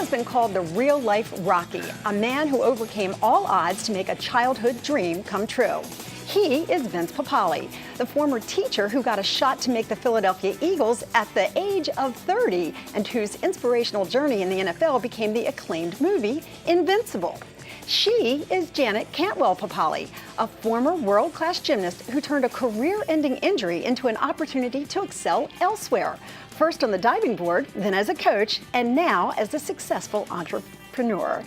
has been called the real-life Rocky, a man who overcame all odds to make a childhood dream come true. He is Vince Papale, the former teacher who got a shot to make the Philadelphia Eagles at the age of 30 and whose inspirational journey in the NFL became the acclaimed movie Invincible. She is Janet Cantwell Papale, a former world-class gymnast who turned a career-ending injury into an opportunity to excel elsewhere, first on the diving board, then as a coach, and now as a successful entrepreneur.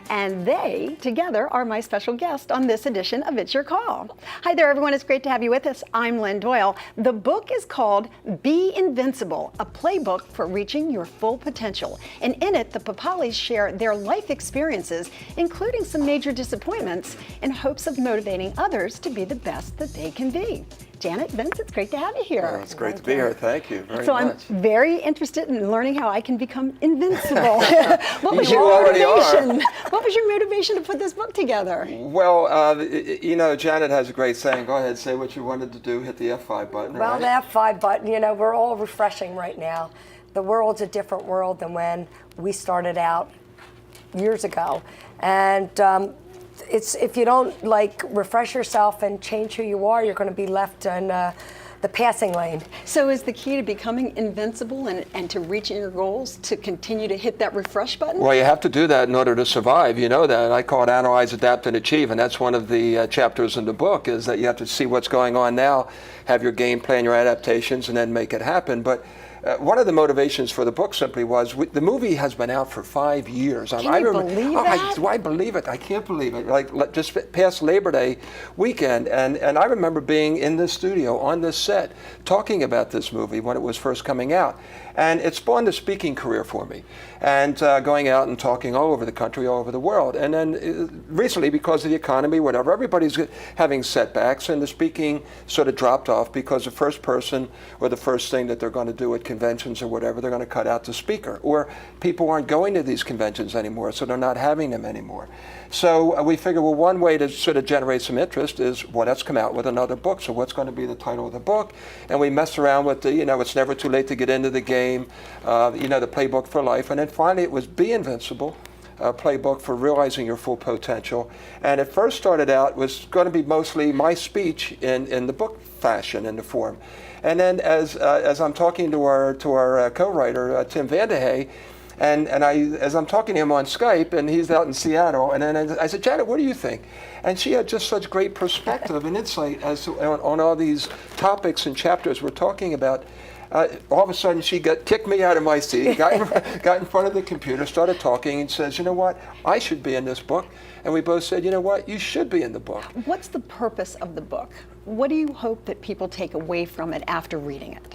And they, together, are my special guest on this edition of It's Your Call. Hi there, everyone. It's great to have you with us. I'm Lynn Doyle. The book is called Be Invincible, a playbook for reaching your full potential. And in it, the Papales share their life experiences, including some major disappointments, in hopes of motivating others to be the best that they can be. Janet, Vince, it's great to have you here. Well, it's great to be here. Thank you very much. So I'm very interested in learning how I can become invincible. What was You your already motivation? What was your motivation to put this book together? Well, you know, Janet has a great saying. Go ahead, say what you wanted to do. Hit the F5 button. Well, right? the F5 button, you know, we're all refreshing right now. The world's a different world than when we started out years ago. And it's if you don't like refresh yourself and change who you are, you're going to be left in the passing lane. So is the key to becoming invincible and to reaching your goals to continue to hit that refresh button? Well, you have to do that in order to survive. You know that. I call it analyze, adapt, and achieve. And that's one of the chapters in the book, is that you have to see what's going on now, have your game plan, your adaptations, and then make it happen. But one of the motivations for the book simply was the movie has been out for 5 years. Can you believe that? I believe it. I can't believe it. Like just past Labor Day weekend, and I remember being in the studio on this set talking about this movie when it was first coming out. And it spawned a speaking career for me, and going out and talking all over the country, all over the world. And then recently, because of the economy, whatever, everybody's having setbacks, and the speaking sort of dropped off because the first person or the first thing that they're going to do at conventions or whatever, they're going to cut out the speaker. Or people aren't going to these conventions anymore, so they're not having them anymore. So we figured, well, one way to sort of generate some interest is, well, let's come out with another book. So what's going to be the title of the book? And we messed around with the, you know, it's never too late to get into the game, you know, the playbook for life. And then finally it was Be Invincible, a playbook for realizing your full potential. And it first started out, was going to be mostly my speech in the book fashion, in the form. And then as I'm talking to our co-writer, Tim Vanderhey, and as I'm talking to him on Skype, and he's out in Seattle, and then I said, Janet, what do you think? And she had just such great perspective and insight as to, on all these topics and chapters we're talking about. All of a sudden, she kicked me out of my seat, got in front of the computer, started talking, and says, you know what, I should be in this book. And we both said, you know what, you should be in the book. What's the purpose of the book? What do you hope that people take away from it after reading it?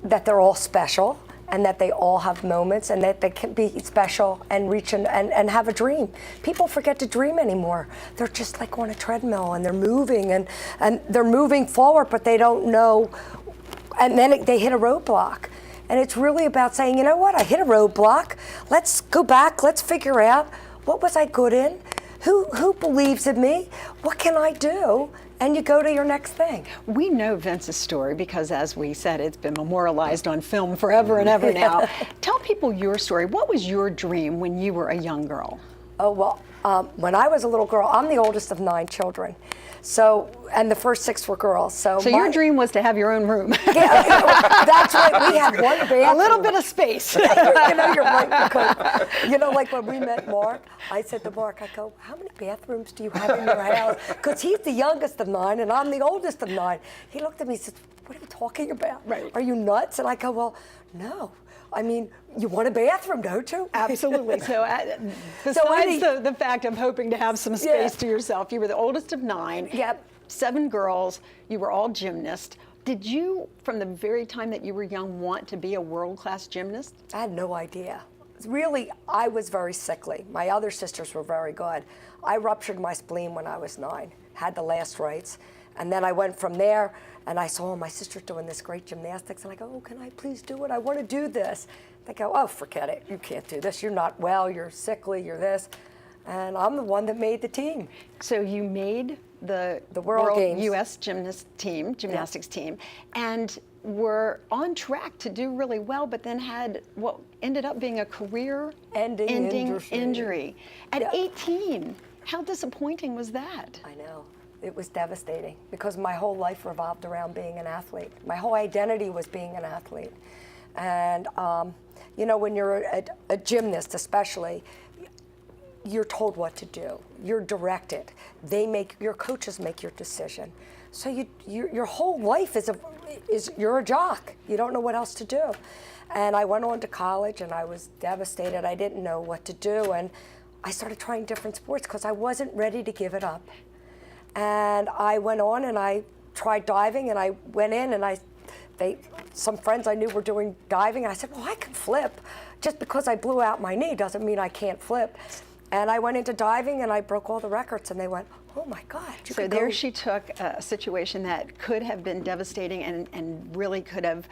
That they're all special, and that they all have moments, and that they can be special and reach and have a dream. People forget to dream anymore. They're just like on a treadmill, and they're moving, and they're moving forward, but they don't know, and then they hit a roadblock. And it's really about saying, you know what, I hit a roadblock. Let's go back, let's figure out, what was I good in? Who believes in me? What can I do? And you go to your next thing. We know Vince's story because, as we said, it's been memorialized on film forever and ever now. Tell people your story. What was your dream when you were a young girl? Oh, well, when I was a little girl, I'm the oldest of 9 children. So, and the first 6 were girls. So your dream was to have your own room. Yeah, that's right. We had one bathroom. A little bit of space. You know, you're right, because, you know, like when we met Mark, I said to Mark, I go, how many bathrooms do you have in your house? Because he's the youngest of 9, and I'm the oldest of 9. He looked at me and said, what are you talking about? Right. Are you nuts? And I go, well, no. I mean, you want a bathroom, don't you? Absolutely. So besides the fact of hoping to have some space to yourself, you were the oldest of 9, Yep. 7 girls, you were all gymnasts. Did you, from the very time that you were young, want to be a world-class gymnast? I had no idea. Really, I was very sickly. My other sisters were very good. I ruptured my spleen when I was 9, had the last rites. And then I went from there, and I saw my sister doing this great gymnastics, and I go, oh, can I please do it? I want to do this. They go, oh, forget it. You can't do this. You're not well. You're sickly. You're this. And I'm the one that made the team. So you made the World Games. U.S. gymnastics team, and were on track to do really well, but then had what ended up being a career-ending injury. At 18, how disappointing was that? I know. It was devastating because my whole life revolved around being an athlete. My whole identity was being an athlete. And, you know, when you're a gymnast especially, you're told what to do. You're directed. Your coaches make your decision. So your whole life is you're a jock. You don't know what else to do. And I went on to college and I was devastated. I didn't know what to do. And I started trying different sports because I wasn't ready to give it up. And I went on and I tried diving, and I went in and some friends I knew were doing diving. I said, well, I can flip. Just because I blew out my knee doesn't mean I can't flip. And I went into diving and I broke all the records, and they went, oh my God. So there she took a situation that could have been devastating and really could have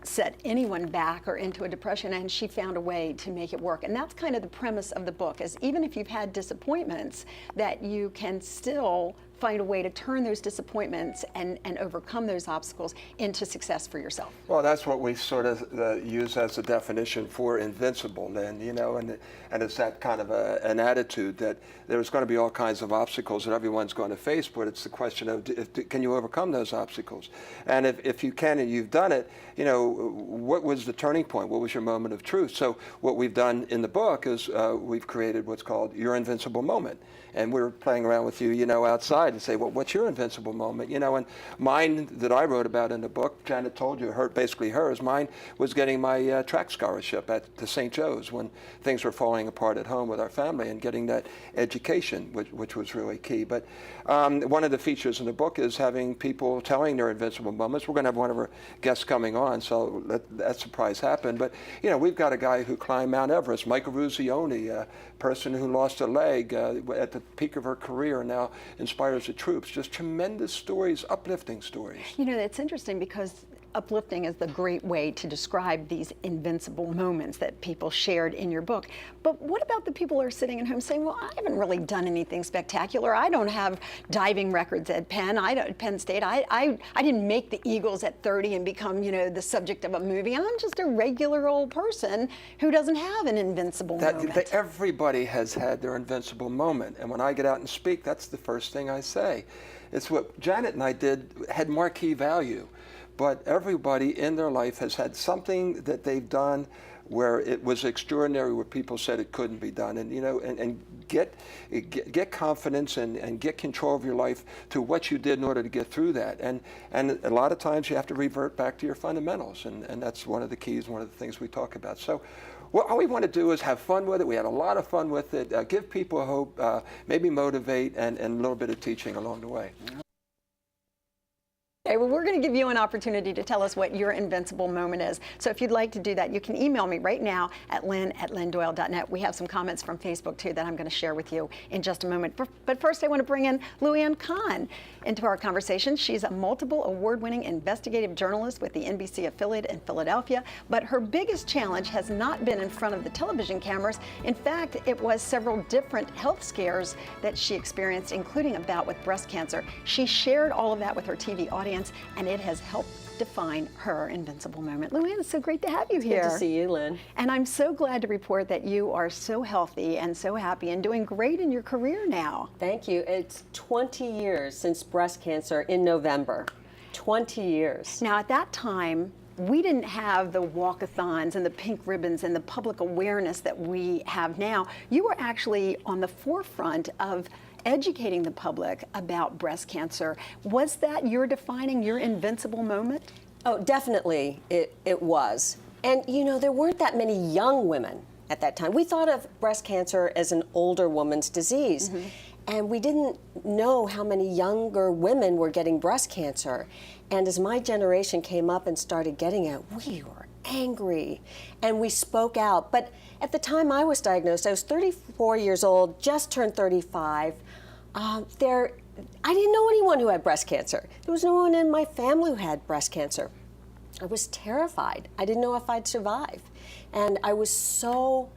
set anyone back or into a depression, and she found a way to make it work. And that's kind of the premise of the book, is even if you've had disappointments, that you can still find a way to turn those disappointments and overcome those obstacles into success for yourself. Well, that's what we sort of use as a definition for invincible, then, you know, and it's that kind of an attitude that there's going to be all kinds of obstacles that everyone's going to face, but it's the question of can you overcome those obstacles? And if you can and you've done it, you know, what was the turning point? What was your moment of truth? So what we've done in the book is we've created what's called your invincible moment. And we're playing around with you, you know, outside and say, well, what's your invincible moment? You know, and mine that I wrote about in the book, Janet told you, basically hers, mine was getting my track scholarship at the St. Joe's when things were falling apart at home with our family, and getting that education, which was really key. But one of the features in the book is having people telling their invincible moments. We're going to have one of our guests coming on, so let that surprise happen. But, you know, we've got a guy who climbed Mount Everest, Michael Ruzioni, a person who lost a leg at the peak of her career and now inspires the troops. Just tremendous stories, uplifting stories. You know, it's interesting because uplifting is the great way to describe these invincible moments that people shared in your book. But what about the people who are sitting at home saying, well, I haven't really done anything spectacular. I don't have diving records at Penn State. I didn't make the Eagles at 30 and become, you know, the subject of a movie. I'm just a regular old person who doesn't have an invincible moment. Everybody has had their invincible moment. And when I get out and speak, that's the first thing I say. It's what Janet and I had marquee value. But everybody in their life has had something that they've done where it was extraordinary, where people said it couldn't be done. And, you know, and get confidence and get control of your life to what you did in order to get through that. And a lot of times you have to revert back to your fundamentals. And that's one of the keys, one of the things we talk about. So all we want to do is have fun with it. We had a lot of fun with it. Give people hope, maybe motivate, and a little bit of teaching along the way. Okay, well, we're going to give you an opportunity to tell us what your invincible moment is. So if you'd like to do that, you can email me right now at lynn@lynndoyle.net. We have some comments from Facebook, too, that I'm going to share with you in just a moment. But first, I want to bring in Luann Kahn into our conversation. She's a multiple award-winning investigative journalist with the NBC affiliate in Philadelphia. But her biggest challenge has not been in front of the television cameras. In fact, it was several different health scares that she experienced, including a bout with breast cancer. She shared all of that with her TV audience, and it has helped define her invincible moment. Luann, it's so great to have you here. Good to see you, Lynn. And I'm so glad to report that you are so healthy and so happy and doing great in your career now. Thank you. It's 20 years since breast cancer in November. 20 years. Now, at that time, we didn't have the walkathons and the pink ribbons and the public awareness that we have now. You were actually on the forefront of educating the public about breast cancer. Was that your defining, your invincible moment? Oh, definitely it was. And you know, there weren't that many young women at that time. We thought of breast cancer as an older woman's disease. Mm-hmm. And we didn't know how many younger women were getting breast cancer. And as my generation came up and started getting it, we were angry and we spoke out. But at the time I was diagnosed, I was 34 years old, just turned 35. I didn't know anyone who had breast cancer. There was no one in my family who had breast cancer. I was terrified. I didn't know if I'd survive. And I was so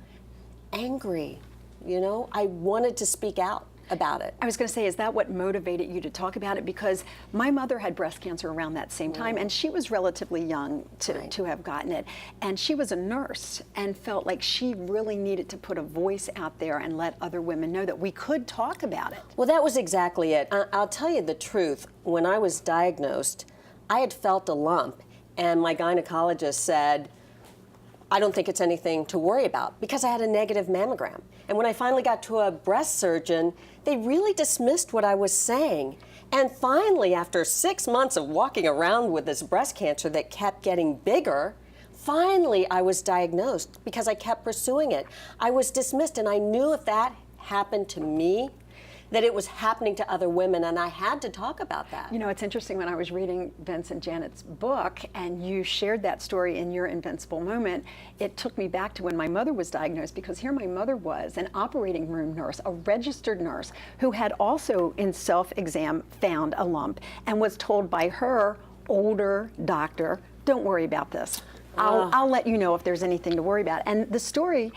angry, you know. I wanted to speak out about it. I was going to say, is that what motivated you to talk about it? Because my mother had breast cancer around that same time, and she was relatively young to have gotten it. And she was a nurse and felt like she really needed to put a voice out there and let other women know that we could talk about it. Well, that was exactly it. I'll tell you the truth. When I was diagnosed, I had felt a lump, and my gynecologist said, I don't think it's anything to worry about, because I had a negative mammogram. And when I finally got to a breast surgeon, they really dismissed what I was saying. And finally, after 6 months of walking around with this breast cancer that kept getting bigger, finally I was diagnosed because I kept pursuing it. I was dismissed, and I knew if that happened to me, that it was happening to other women, and I had to talk about that. You know, it's interesting, when I was reading Vince and Janet's book, and you shared that story in your Invincible Moment, it took me back to when my mother was diagnosed, because here my mother was, an operating room nurse, a registered nurse, who had also in self-exam found a lump, and was told by her older doctor, don't worry about this. I'll let you know if there's anything to worry about. And the story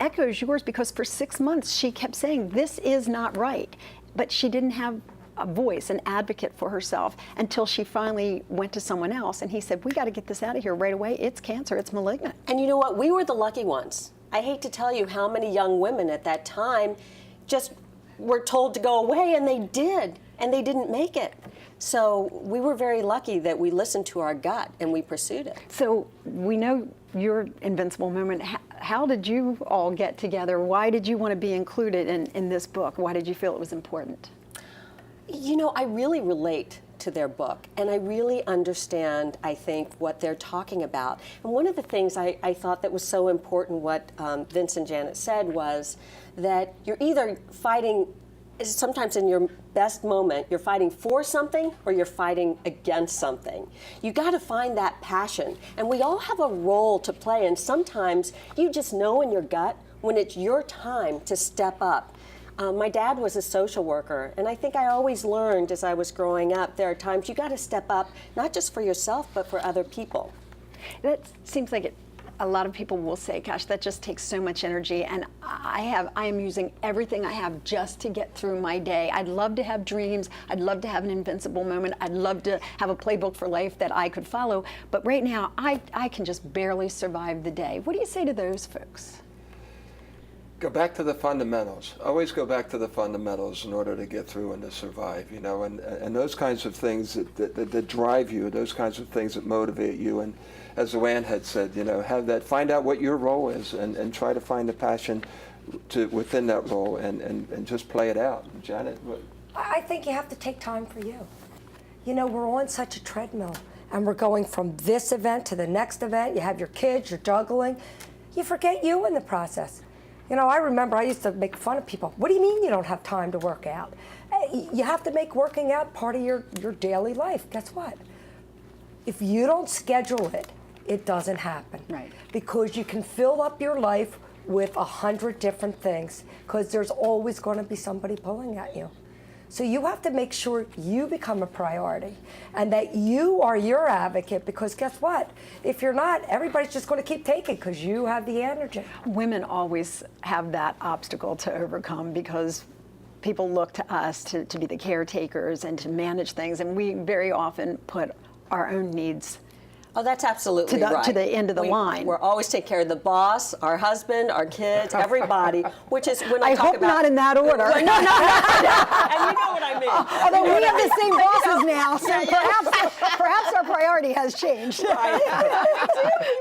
echoes yours, because for 6 months she kept saying, this is not right. But she didn't have a voice, an advocate for herself, until she finally went to someone else, and he said, we got to get this out of here right away. It's cancer, it's malignant. And you know what? We were the lucky ones. I hate to tell you how many young women at that time just were told to go away, and they did, and they didn't make it. So we were very lucky that we listened to our gut and we pursued it. So we know your Invincible Moment. How did you all get together? Why did you want to be included in this book? Why did you feel it was important? You know, I really relate to their book, and I really understand, I think, what they're talking about. And one of the things I thought that was so important, what Vince and Janet said, was that you're either fighting, sometimes in your best moment, you're fighting for something or you're fighting against something. You got to find that passion. And we all have a role to play, and sometimes you just know in your gut when it's your time to step up. My dad was a social worker, and I think I always learned as I was growing up, there are times you got to step up, not just for yourself, but for other people. That seems like a lot of people will say, gosh, that just takes so much energy, and I am using everything I have just to get through my day. I'd love to have dreams. I'd love to have an invincible moment. I'd love to have a playbook for life that I could follow. But right now, I can just barely survive the day. What do you say to those folks? Go back to the fundamentals. Always go back to the fundamentals in order to get through and to survive, you know, and those kinds of things that drive you, those kinds of things that motivate you. And as Luann had said, you know, find out what your role is, and try to find the passion within that role, and just play it out. Janet? I think you have to take time for you. You know, we're on such a treadmill, and we're going from this event to the next event. You have your kids, you're juggling. You forget you in the process. You know, I remember I used to make fun of people. What do you mean you don't have time to work out? You have to make working out part of your daily life. Guess what? If you don't schedule it, it doesn't happen. Right. Because you can fill up your life with 100 different things, because there's always going to be somebody pulling at you. So you have to make sure you become a priority, and that you are your advocate, because guess what? If you're not, everybody's just going to keep taking because you have the energy. Women always have that obstacle to overcome, because people look to us to be the caretakers and to manage things, and we very often put our own needs Oh, that's absolutely right. To the end of the line. We're always take care of the boss, our husband, our kids, everybody, which is when I talk hope about... not in that order. No. And you know what I mean. Although we have the same bosses now, so perhaps our priority has changed. Right.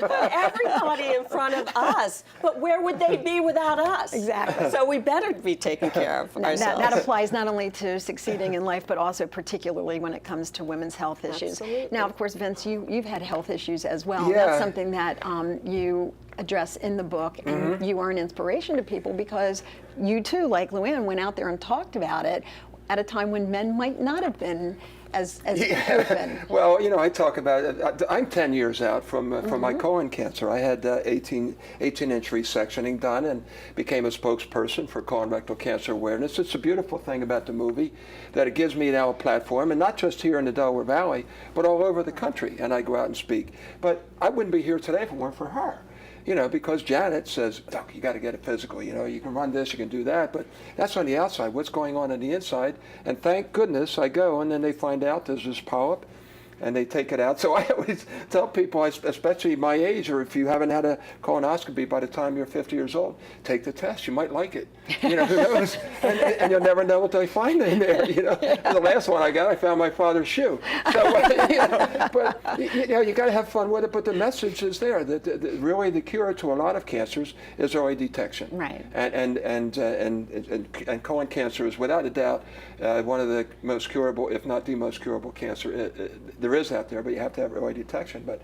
We put everybody in front of us, but where would they be without us? Exactly. So we better be taking care of ourselves. That applies not only to succeeding in life, but also particularly when it comes to women's health issues. Absolutely. Now, of course, Vince, you've had health issues as well. Yeah. That's something that you address in the book, and you are an inspiration to people because you too, like Luann, went out there and talked about it at a time when men might not have been as open. Well, you know, I talk about it. I'm 10 years out from my colon cancer. I had 18-inch resectioning done and became a spokesperson for colon rectal cancer awareness. It's a beautiful thing about the movie that it gives me now a platform, and not just here in the Delaware Valley, but all over the country, and I go out and speak. But I wouldn't be here today if it weren't for her. you know, because Janet says, look, you got to get it physical. You know, you can run this, you can do that, but that's on the outside. What's going on the inside? And thank goodness I go, and then they find out there's this polyp, and they take it out. So I always tell people, especially my age, or if you haven't had a colonoscopy by the time you're 50 years old, take the test. You might like it. You know, who knows? And you'll never know what they find in there. You know, the last one I got, I found my father's shoe. So, you know, but you know, you got to have fun with it. But the message is there that really the cure to a lot of cancers is early detection. Right. And colon cancer is without a doubt one of the most curable, if not the most curable cancer there is out there, but you have to have early detection. But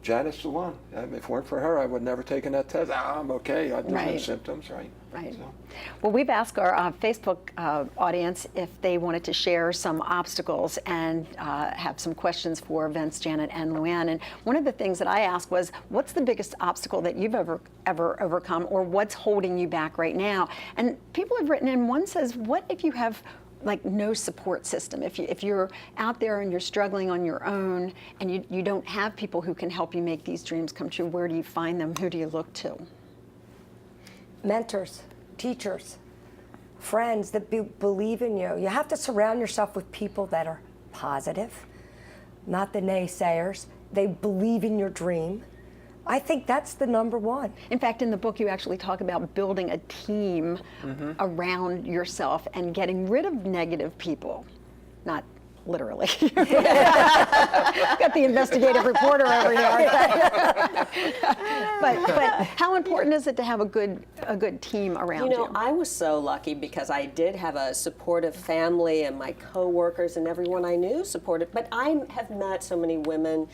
Janet's the one. If it weren't for her, I would never taken that test. I'm okay. I have no symptoms, right? Right. So. Well, we've asked our Facebook audience if they wanted to share some obstacles and have some questions for Vince, Janet, and Luann. And one of the things that I asked was, what's the biggest obstacle that you've ever overcome, or what's holding you back right now? And people have written in. One says, what if you have like no support system? If you're out there and you're struggling on your own and you don't have people who can help you make these dreams come true, where do you find them? Who do you look to? Mentors, teachers, friends that believe in you. You have to surround yourself with people that are positive, not the naysayers. They believe in your dream. I think that's the number one. In fact, in the book, you actually talk about building a team around yourself and getting rid of negative people. Not literally. Got the investigative reporter over here. But how important is it to have a good team around you? You know, I was so lucky because I did have a supportive family, and my coworkers and everyone I knew supported. But I have met so many women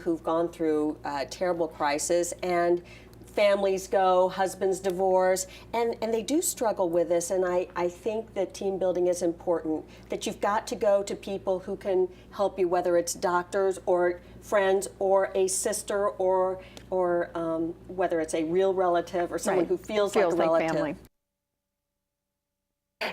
who've gone through terrible crisis, and families go, husbands divorce, and they do struggle with this. And I think that team building is important, that you've got to go to people who can help you, whether it's doctors or friends or a sister or whether it's a real relative or someone who feels like a relative. Family.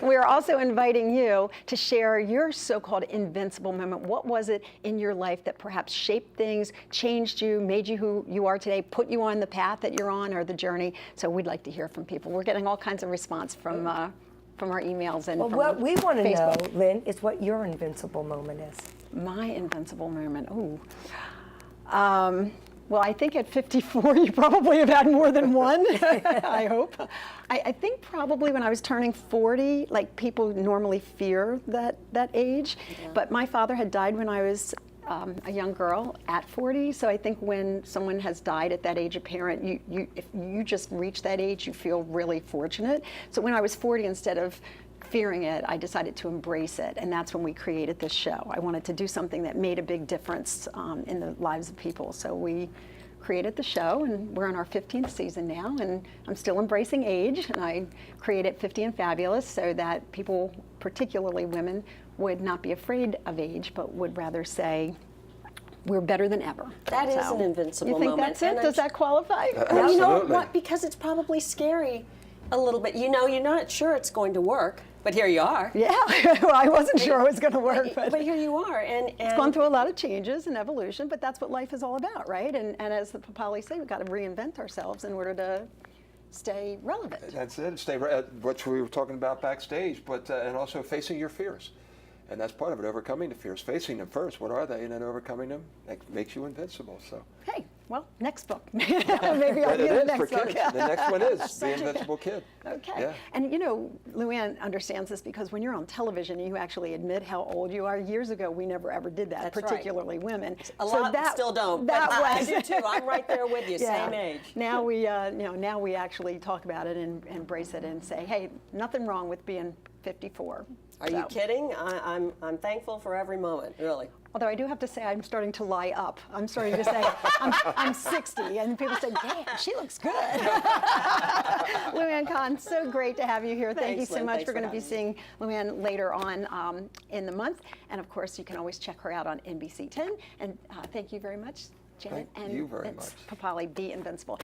We are also inviting you to share your so-called invincible moment. What was it in your life that perhaps shaped things, changed you, made you who you are today, put you on the path that you're on or the journey? So we'd like to hear from people. We're getting all kinds of response from our emails and from what we want to know, Facebook. Lynn, is what your invincible moment is. My invincible moment. Ooh. Well, I think at 54, you probably have had more than one, I hope. I think probably when I was turning 40, like people normally fear that age, but my father had died when I was a young girl at 40, so I think when someone has died at that age, a parent, if you just reach that age, you feel really fortunate. So when I was 40, instead of fearing it, I decided to embrace it, and that's when we created this show. I wanted to do something that made a big difference in the lives of people, so we created the show, and we're in our 15th season now, and I'm still embracing age, and I created 50 and Fabulous so that people, particularly women, would not be afraid of age, but would rather say, we're better than ever. That is an invincible moment. You think moment. that's it? Does that qualify? Well, you know what? Because it's probably scary a little bit. You know, you're not sure it's going to work, but here you are. Yeah, well, I wasn't sure it was going to work. But here you are. And it's gone through a lot of changes and evolution, but that's what life is all about, right? And as the Papali say, we've got to reinvent ourselves in order to stay relevant. That's it. Stay what we were talking about backstage, but and also facing your fears. And that's part of it, overcoming the fears, facing them first. What are they? And then overcoming them makes you invincible. So. Hey, well, next book. Maybe I'll do the next book. The next one is The Invincible Kid. Okay. Yeah. And you know, Luann understands this because when you're on television, you actually admit how old you are. Years ago, we never ever did that, That's particularly women. A lot still don't. But I do too. I'm right there with you, same age. Now we, now we actually talk about it and embrace it and say, hey, nothing wrong with being 54. Are you kidding? I'm thankful for every moment, really. Although I do have to say I'm starting to lie up. I'm starting to say I'm 60, and people say, damn, she looks good. Luann Kahn, so great to have you here. Thank you so much. We're going to be seeing Luann later on in the month. And of course, you can always check her out on NBC 10. And thank you very much, Janet. Thank you very much. Papali, be invincible.